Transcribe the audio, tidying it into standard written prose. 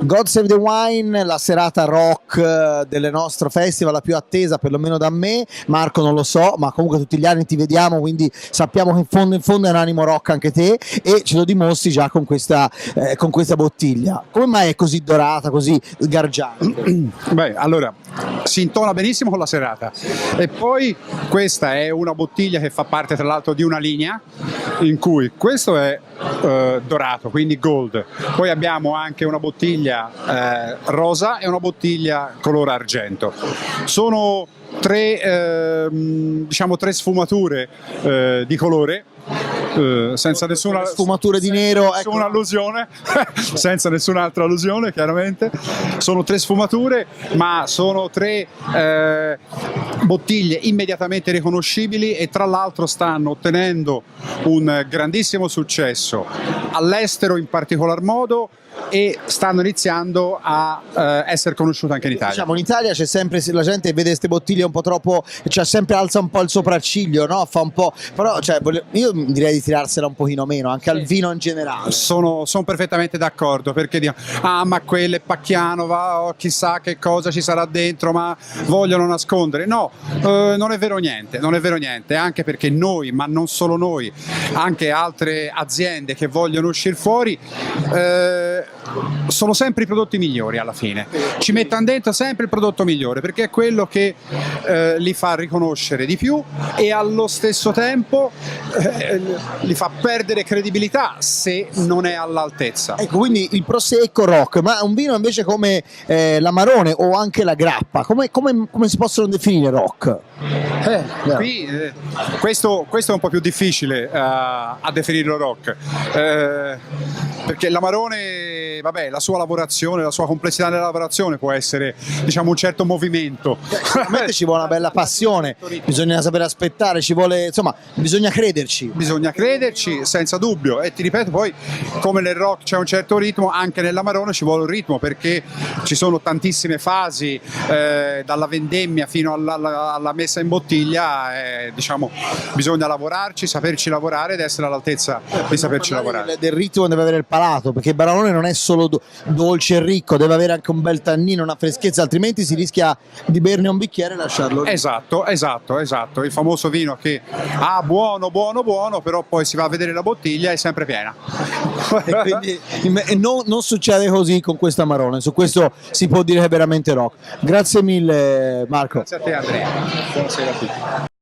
God Save the Wine, la serata rock del nostro festival, la più attesa perlomeno da me. Marco non lo so, ma comunque tutti gli anni ti vediamo, quindi sappiamo che in fondo è un animo rock anche te, e ce lo dimostri già con questa bottiglia. Come mai è così dorata, così sgargiante? Beh, allora, si intona benissimo con la serata, e poi questa è una bottiglia che fa parte tra l'altro di una linea in cui questo è dorato, quindi gold, poi abbiamo anche una bottiglia rosa e una bottiglia color argento. Sono tre sfumature di colore, senza nessuna sfumature di nero, nessuna allusione senza nessun'altra allusione, chiaramente sono tre sfumature, ma sono tre bottiglie immediatamente riconoscibili, e tra l'altro stanno ottenendo un grandissimo successo all'estero in particolar modo, e stanno iniziando a essere conosciute anche in Italia. Diciamo, in Italia c'è sempre, la gente vede queste bottiglie un po' troppo, cioè sempre alza un po' il sopracciglio, no? Fa un po', però cioè, io direi di tirarsela un pochino meno, anche al vino in generale. Sono perfettamente d'accordo, perché dicono ma quello è pacchiano, chissà che cosa ci sarà dentro, ma vogliono nascondere. No, non è vero niente, anche perché noi, ma non solo noi, anche altre aziende che vogliono uscire fuori, sono sempre i prodotti migliori alla fine, ci mettono dentro sempre il prodotto migliore, perché è quello che li fa riconoscere di più, e allo stesso tempo li fa perdere credibilità se non è all'altezza. Ecco, quindi il prosecco rock, ma un vino invece come l'Amarone o anche la Grappa, come si possono definire rock? Qui, questo è un po' più difficile a definirlo rock, perché l'Amarone, vabbè, la sua lavorazione, la sua complessità nella lavorazione può essere, diciamo, un certo movimento. Sicuramente ci vuole una bella passione, bisogna sapere aspettare, ci vuole, insomma, bisogna crederci. Bisogna crederci senza dubbio, e ti ripeto, poi come nel rock c'è un certo ritmo, anche nell'Amarone ci vuole un ritmo, perché ci sono tantissime fasi, dalla vendemmia fino alla messa in bottiglia, diciamo, bisogna lavorarci, saperci lavorare ed essere all'altezza di saperci lavorare. Del ritmo deve avere il palato, perché il Barolone non è solo dolce e ricco, deve avere anche un bel tannino, una freschezza, altrimenti si rischia di berne un bicchiere e lasciarlo lì. Esatto, il famoso vino che buono, però poi si va a vedere la bottiglia è sempre piena. E quindi non succede così con questo Amarone, su questo si può dire che è veramente rock. Grazie mille Marco. Grazie a te, Andrea. Buonasera a tutti.